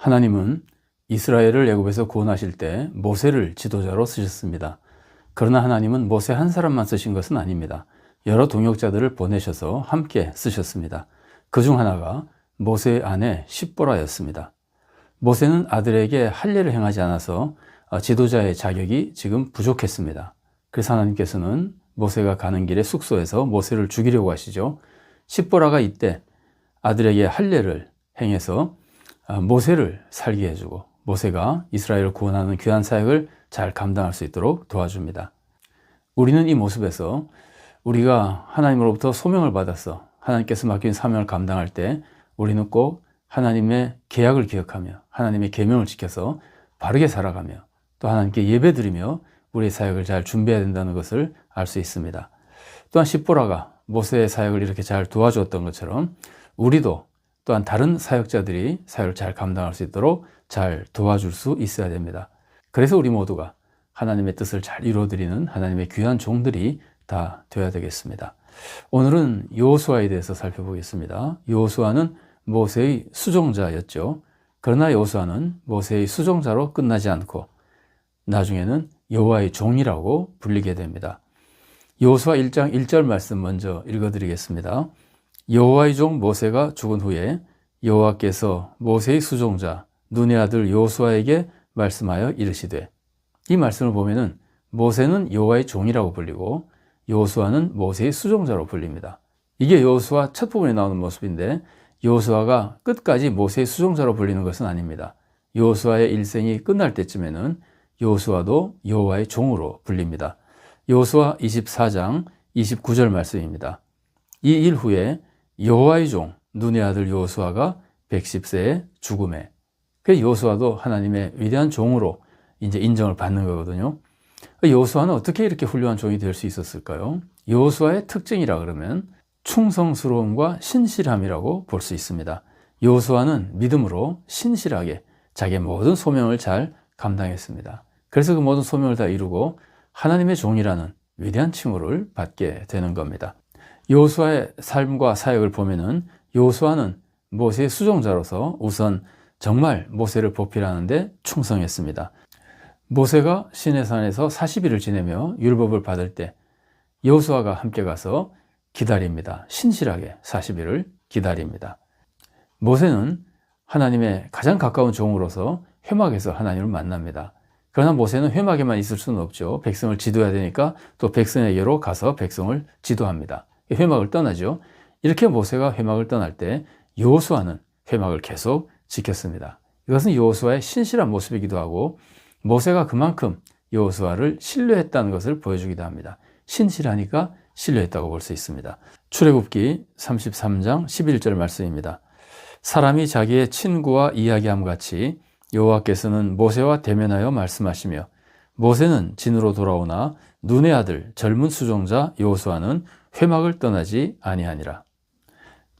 하나님은 이스라엘을 애굽에서 구원하실 때 모세를 지도자로 쓰셨습니다. 그러나 하나님은 모세 한 사람만 쓰신 것은 아닙니다. 여러 동역자들을 보내셔서 함께 쓰셨습니다. 그중 하나가 모세의 아내 십보라였습니다. 모세는 아들에게 할례를 행하지 않아서 지도자의 자격이 지금 부족했습니다. 그래서 하나님께서는 모세가 가는 길에 숙소에서 모세를 죽이려고 하시죠. 십보라가 이때 아들에게 할례를 행해서 모세를 살게 해주고 모세가 이스라엘을 구원하는 귀한 사역을 잘 감당할 수 있도록 도와줍니다. 우리는 이 모습에서 우리가 하나님으로부터 소명을 받아서 하나님께서 맡긴 사명을 감당할 때 우리는 꼭 하나님의 계약을 기억하며 하나님의 계명을 지켜서 바르게 살아가며 또 하나님께 예배드리며 우리의 사역을 잘 준비해야 된다는 것을 알 수 있습니다. 또한 십보라가 모세의 사역을 이렇게 잘 도와주었던 것처럼 우리도 또한 다른 사역자들이 사역을 잘 감당할 수 있도록 잘 도와줄 수 있어야 됩니다. 그래서 우리 모두가 하나님의 뜻을 잘 이루어드리는 하나님의 귀한 종들이 다 되어야 되겠습니다. 오늘은 여호수아에 대해서 살펴보겠습니다. 여호수아는 모세의 수종자였죠. 그러나 여호수아는 모세의 수종자로 끝나지 않고 나중에는 여호와의 종이라고 불리게 됩니다. 여호수아 1장 1절 말씀 먼저 읽어드리겠습니다. 여호와의 종 모세가 죽은 후에 여호와께서 모세의 수종자 눈의 아들 여호수아에게 말씀하여 이르시되, 이 말씀을 보면은 모세는 여호와의 종이라고 불리고 여호수아는 모세의 수종자로 불립니다. 이게 여호수아 첫 부분에 나오는 모습인데 여호수아가 끝까지 모세의 수종자로 불리는 것은 아닙니다. 여호수아의 일생이 끝날 때쯤에는 여호수아도 여호와의 종으로 불립니다. 여호수아 24장 29절 말씀입니다. 이 일 후에 여호와의 종 눈의 아들 여호수아가 110세에 죽음에, 그 여호수아도 하나님의 위대한 종으로 이제 인정을 받는 거거든요. 여호수아는 어떻게 이렇게 훌륭한 종이 될 수 있었을까요? 여호수아의 특징이라 그러면 충성스러움과 신실함이라고 볼 수 있습니다. 여호수아는 믿음으로 신실하게 자기의 모든 소명을 잘 감당했습니다. 그래서 그 모든 소명을 다 이루고 하나님의 종이라는 위대한 칭호를 받게 되는 겁니다. 여호수아의 삶과 사역을 보면은 여호수아는 모세의 수종자로서 우선 정말 모세를 보필하는데 충성했습니다. 모세가 시내산에서 40일을 지내며 율법을 받을 때 여호수아가 함께 가서 기다립니다. 신실하게 40일을 기다립니다. 모세는 하나님의 가장 가까운 종으로서 회막에서 하나님을 만납니다. 그러나 모세는 회막에만 있을 수는 없죠. 백성을 지도해야 되니까 또 백성에게로 가서 백성을 지도합니다. 회막을 떠나죠. 이렇게 모세가 회막을 떠날 때 여호수아는 회막을 계속 지켰습니다. 이것은 여호수아의 신실한 모습이기도 하고 모세가 그만큼 여호수아를 신뢰했다는 것을 보여주기도 합니다. 신실하니까 신뢰했다고 볼 수 있습니다. 출애굽기 33장 11절 말씀입니다. 사람이 자기의 친구와 이야기함 같이 여호와께서는 모세와 대면하여 말씀하시며 모세는 진으로 돌아오나 눈의 아들 젊은 수종자 여호수아는 회막을 떠나지 아니하니라.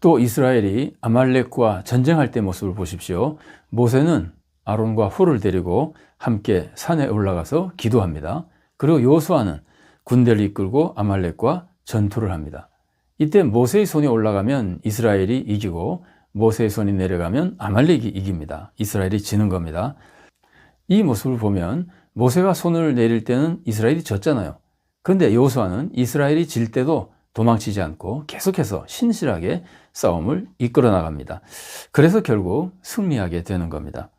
또 이스라엘이 아말렉과 전쟁할 때 모습을 보십시오. 모세는 아론과 훌을 데리고 함께 산에 올라가서 기도합니다. 그리고 여호수아는 군대를 이끌고 아말렉과 전투를 합니다. 이때 모세의 손이 올라가면 이스라엘이 이기고 모세의 손이 내려가면 아말렉이 이깁니다. 이스라엘이 지는 겁니다. 이 모습을 보면 모세가 손을 내릴 때는 이스라엘이 졌잖아요. 그런데 여호수아는 이스라엘이 질 때도 도망치지 않고 계속해서 신실하게 싸움을 이끌어 나갑니다. 그래서 결국 승리하게 되는 겁니다.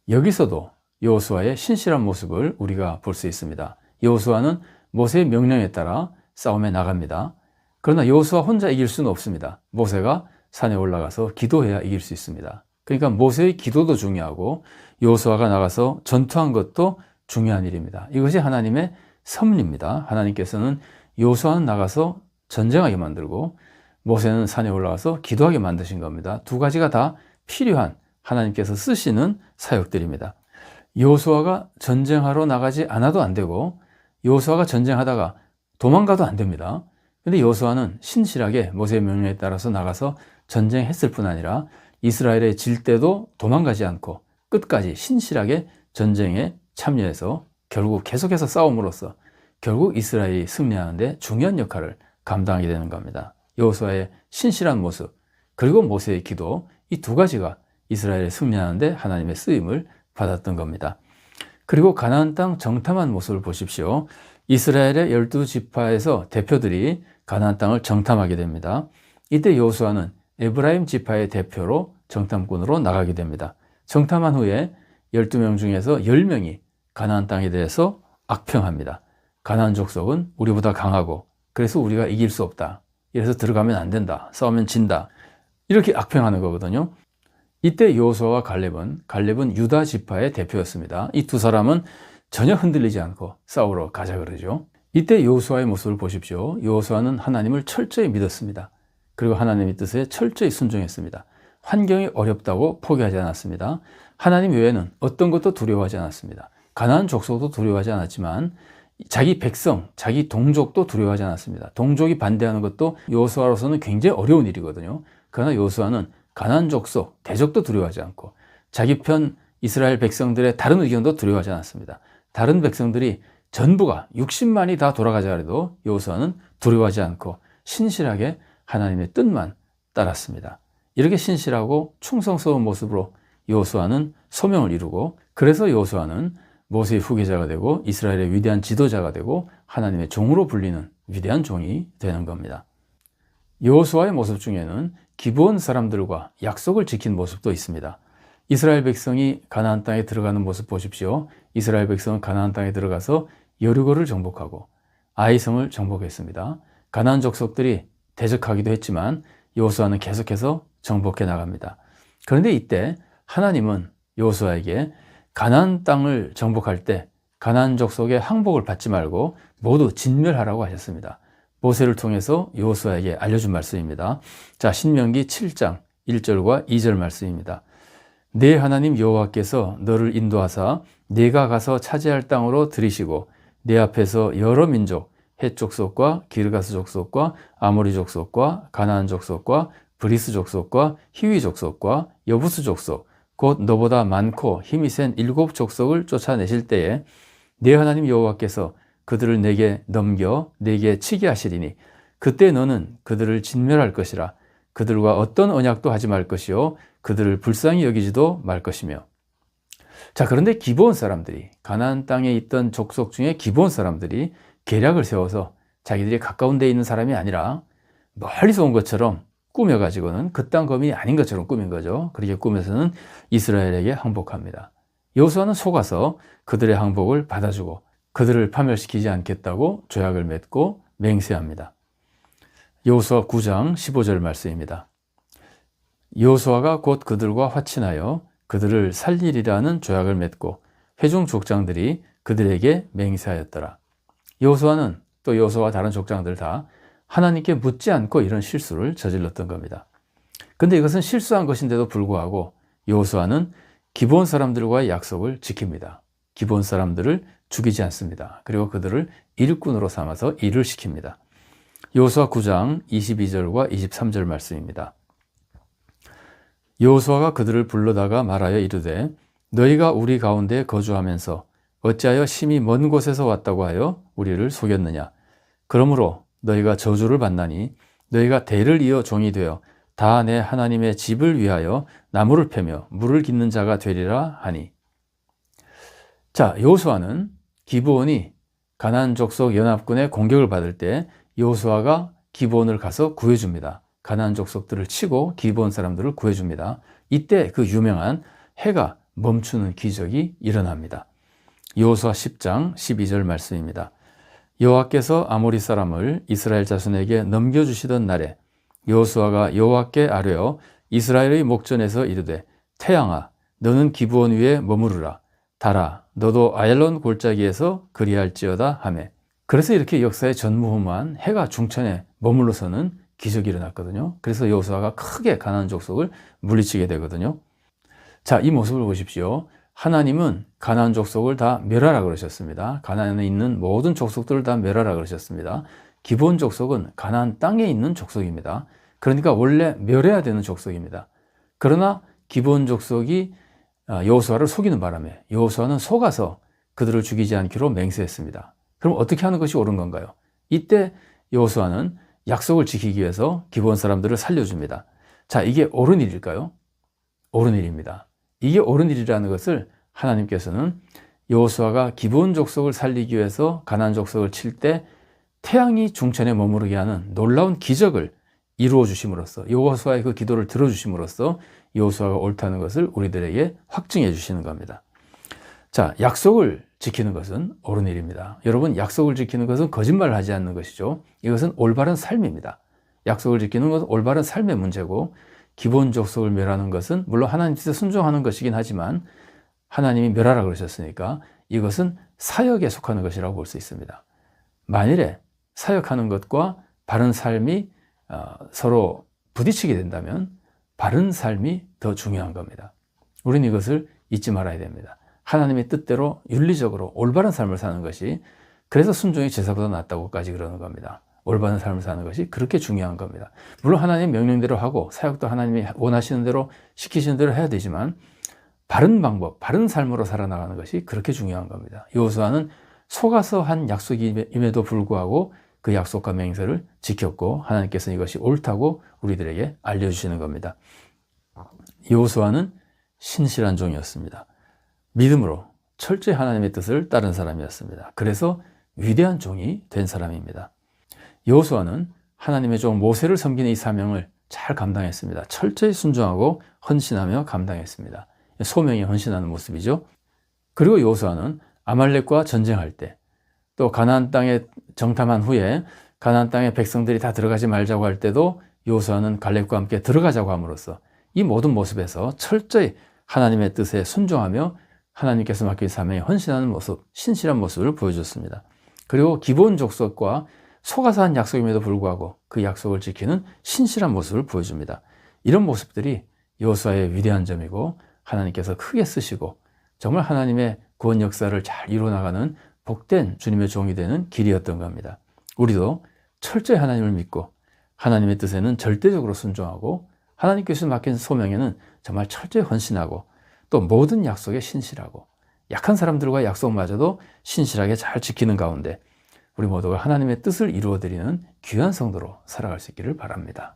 여기서도 여호수아의 신실한 모습을 우리가 볼 수 있습니다. 여호수아는 모세의 명령에 따라 싸움에 나갑니다. 그러나 여호수아 혼자 이길 수는 없습니다. 모세가 산에 올라가서 기도해야 이길 수 있습니다. 그러니까 모세의 기도도 중요하고 여호수아가 나가서 전투한 것도 중요한 일입니다. 이것이 하나님의 섭리입니다. 하나님께서는 여호수아는 나가서 전쟁하게 만들고 모세는 산에 올라가서 기도하게 만드신 겁니다. 두 가지가 다 필요한 하나님께서 쓰시는 사역들입니다. 여호수아가 전쟁하러 나가지 않아도 안 되고 여호수아가 전쟁하다가 도망가도 안 됩니다. 그런데 여호수아는 신실하게 모세의 명령에 따라서 나가서 전쟁했을 뿐 아니라 이스라엘에 질 때도 도망가지 않고 끝까지 신실하게 전쟁에 참여해서 결국 계속해서 싸움으로써 결국 이스라엘이 승리하는 데 중요한 역할을 감당하게 되는 겁니다. 여호수아의 신실한 모습 그리고 모세의 기도, 이 두 가지가 이스라엘에 승리하는데 하나님의 쓰임을 받았던 겁니다. 그리고 가나안 땅 정탐한 모습을 보십시오. 이스라엘의 12지파에서 대표들이 가나안 땅을 정탐하게 됩니다. 이때 여호수아는 에브라임 지파의 대표로 정탐꾼으로 나가게 됩니다. 정탐한 후에 12명 중에서 10명이 가나안 땅에 대해서 악평합니다. 가나안 족속은 우리보다 강하고 그래서 우리가 이길 수 없다. 이래서 들어가면 안 된다. 싸우면 진다. 이렇게 악평하는 거거든요. 이때 여호수아와 갈렙은 유다 지파의 대표였습니다. 이 두 사람은 전혀 흔들리지 않고 싸우러 가자 그러죠. 이때 여호수아의 모습을 보십시오. 여호수아는 하나님을 철저히 믿었습니다. 그리고 하나님의 뜻에 철저히 순종했습니다. 환경이 어렵다고 포기하지 않았습니다. 하나님 외에는 어떤 것도 두려워하지 않았습니다. 가나안 족속도 두려워하지 않았지만 자기 백성, 자기 동족도 두려워하지 않았습니다. 동족이 반대하는 것도 여호수아로서는 굉장히 어려운 일이거든요. 그러나 여호수아는 가나안 족속, 대적도 두려워하지 않고 자기 편 이스라엘 백성들의 다른 의견도 두려워하지 않았습니다. 다른 백성들이 전부가 60만이 다 돌아가자 해도 여호수아는 두려워하지 않고 신실하게 하나님의 뜻만 따랐습니다. 이렇게 신실하고 충성스러운 모습으로 여호수아는 소명을 이루고 그래서 여호수아는 모세의 후계자가 되고 이스라엘의 위대한 지도자가 되고 하나님의 종으로 불리는 위대한 종이 되는 겁니다. 여호수아의 모습 중에는 기브온 사람들과 약속을 지킨 모습도 있습니다. 이스라엘 백성이 가나안 땅에 들어가는 모습 보십시오. 이스라엘 백성은 가나안 땅에 들어가서 여리고를 정복하고 아이성을 정복했습니다. 가나안 족속들이 대적하기도 했지만 여호수아는 계속해서 정복해 나갑니다. 그런데 이때 하나님은 여호수아에게 가나안 땅을 정복할 때 가나안 족속의 항복을 받지 말고 모두 진멸하라고 하셨습니다. 모세를 통해서 여호수아에게 알려준 말씀입니다. 자, 신명기 7장 1절과 2절 말씀입니다. 내 하나님 여호와께서 너를 인도하사 네가 가서 차지할 땅으로 들이시고 내 앞에서 여러 민족 헷 족속과 기르가스 족속과 아모리 족속과 가나안 족속과 브리스 족속과 히위 족속과 여부스 족속 곧 너보다 많고 힘이 센 7 족속을 쫓아내실 때에 네 하나님 여호와께서 그들을 내게 넘겨 내게 치게 하시리니 그때 너는 그들을 진멸할 것이라. 그들과 어떤 언약도 하지 말 것이요 그들을 불쌍히 여기지도 말 것이며. 자, 그런데 기브온 사람들이 가나안 땅에 있던 족속 중에 기브온 사람들이 계략을 세워서 자기들이 가까운 데 있는 사람이 아니라 멀리서 온 것처럼 꾸며가지고는 그 땅 거민이 아닌 것처럼 꾸민 거죠. 그렇게 꾸며서는 이스라엘에게 항복합니다. 여호수아는 속아서 그들의 항복을 받아주고 그들을 파멸시키지 않겠다고 조약을 맺고 맹세합니다. 여호수아 9장 15절 말씀입니다. 여호수아가 곧 그들과 화친하여 그들을 살리리라는 조약을 맺고 회중 족장들이 그들에게 맹세하였더라. 여호수아는 또 여호수아와 다른 족장들 다 하나님께 묻지 않고 이런 실수를 저질렀던 겁니다. 근데 이것은 실수한 것인데도 불구하고 여호수아는 기브온 사람들과의 약속을 지킵니다. 기브온 사람들을 죽이지 않습니다. 그리고 그들을 일꾼으로 삼아서 일을 시킵니다. 여호수아 9장 22절과 23절 말씀입니다. 여호수아가 그들을 불러다가 말하여 이르되 너희가 우리 가운데 거주하면서 어찌하여 심히 먼 곳에서 왔다고 하여 우리를 속였느냐. 그러므로 너희가 저주를 받나니 너희가 대를 이어 종이 되어 다 내 하나님의 집을 위하여 나무를 패며 물을 깃는 자가 되리라 하니. 자, 여호수아는 기브온이 가나안 족속 연합군의 공격을 받을 때 여호수아가 기브온을 가서 구해줍니다. 가나안 족속들을 치고 기브온 사람들을 구해줍니다. 이때 그 유명한 해가 멈추는 기적이 일어납니다. 여호수아 10장 12절 말씀입니다. 여호와께서 아모리 사람을 이스라엘 자손에게 넘겨주시던 날에 여호수아가 여호와께 아뢰어 이스라엘의 목전에서 이르되 태양아 너는 기브온 위에 머무르라. 달아 너도 아얄론 골짜기에서 그리할지어다 하매. 그래서 이렇게 역사의 전무후무한 해가 중천에 머물러서는 기적이 일어났거든요. 그래서 여호수아가 크게 가나안 족속을 물리치게 되거든요. 자, 이 모습을 보십시오. 하나님은 가나안 족속을 다 멸하라 그러셨습니다. 가나안에 있는 모든 족속들을 다 멸하라 그러셨습니다. 기브온 족속은 가나안 땅에 있는 족속입니다. 그러니까 원래 멸해야 되는 족속입니다. 그러나 기브온 족속이 여호수아를 속이는 바람에 여호수아는 속아서 그들을 죽이지 않기로 맹세했습니다. 그럼 어떻게 하는 것이 옳은 건가요? 이때 여호수아는 약속을 지키기 위해서 기브온 사람들을 살려줍니다. 자, 이게 옳은 일일까요? 옳은 일입니다. 이게 옳은 일이라는 것을 하나님께서는 여호수아가 기브온 족속을 살리기 위해서 가나안 족속을 칠 때 태양이 중천에 머무르게 하는 놀라운 기적을 이루어 주심으로써, 여호수아의 그 기도를 들어주심으로써 여호수아가 옳다는 것을 우리들에게 확증해 주시는 겁니다. 자, 약속을 지키는 것은 옳은 일입니다. 여러분, 약속을 지키는 것은 거짓말을 하지 않는 것이죠. 이것은 올바른 삶입니다. 약속을 지키는 것은 올바른 삶의 문제고, 기브온 족속을 멸하는 것은 물론 하나님 뜻에 순종하는 것이긴 하지만 하나님이 멸하라 그러셨으니까 이것은 사역에 속하는 것이라고 볼 수 있습니다. 만일에 사역하는 것과 바른 삶이 서로 부딪히게 된다면 바른 삶이 더 중요한 겁니다. 우리는 이것을 잊지 말아야 됩니다. 하나님의 뜻대로 윤리적으로 올바른 삶을 사는 것이, 그래서 순종이 제사보다 낫다고까지 그러는 겁니다. 올바른 삶을 사는 것이 그렇게 중요한 겁니다. 물론 하나님의 명령대로 하고 사역도 하나님이 원하시는 대로 시키시는 대로 해야 되지만 바른 방법, 바른 삶으로 살아나가는 것이 그렇게 중요한 겁니다. 여호수아는 속아서 한 약속임에도 불구하고 그 약속과 맹세를 지켰고 하나님께서는 이것이 옳다고 우리들에게 알려주시는 겁니다. 여호수아는 신실한 종이었습니다. 믿음으로 철저히 하나님의 뜻을 따른 사람이었습니다. 그래서 위대한 종이 된 사람입니다. 여호수아는 하나님의 종 모세를 섬기는 이 사명을 잘 감당했습니다. 철저히 순종하고 헌신하며 감당했습니다. 소명에 헌신하는 모습이죠. 그리고 여호수아는 아말렉과 전쟁할 때, 또 가나안 땅에 정탐한 후에 가나안 땅에 백성들이 다 들어가지 말자고 할 때도 여호수아는 갈렙과 함께 들어가자고 함으로써 이 모든 모습에서 철저히 하나님의 뜻에 순종하며 하나님께서 맡긴 사명에 헌신하는 모습, 신실한 모습을 보여줬습니다. 그리고 기브온 족속과 속아서 한 약속임에도 불구하고 그 약속을 지키는 신실한 모습을 보여줍니다. 이런 모습들이 여호수아의 위대한 점이고 하나님께서 크게 쓰시고 정말 하나님의 구원 역사를 잘 이루어나가는 복된 주님의 종이 되는 길이었던 겁니다. 우리도 철저히 하나님을 믿고 하나님의 뜻에는 절대적으로 순종하고 하나님께서 맡긴 소명에는 정말 철저히 헌신하고 또 모든 약속에 신실하고 약한 사람들과 약속마저도 신실하게 잘 지키는 가운데 우리 모두가 하나님의 뜻을 이루어드리는 귀한 성도로 살아갈 수 있기를 바랍니다.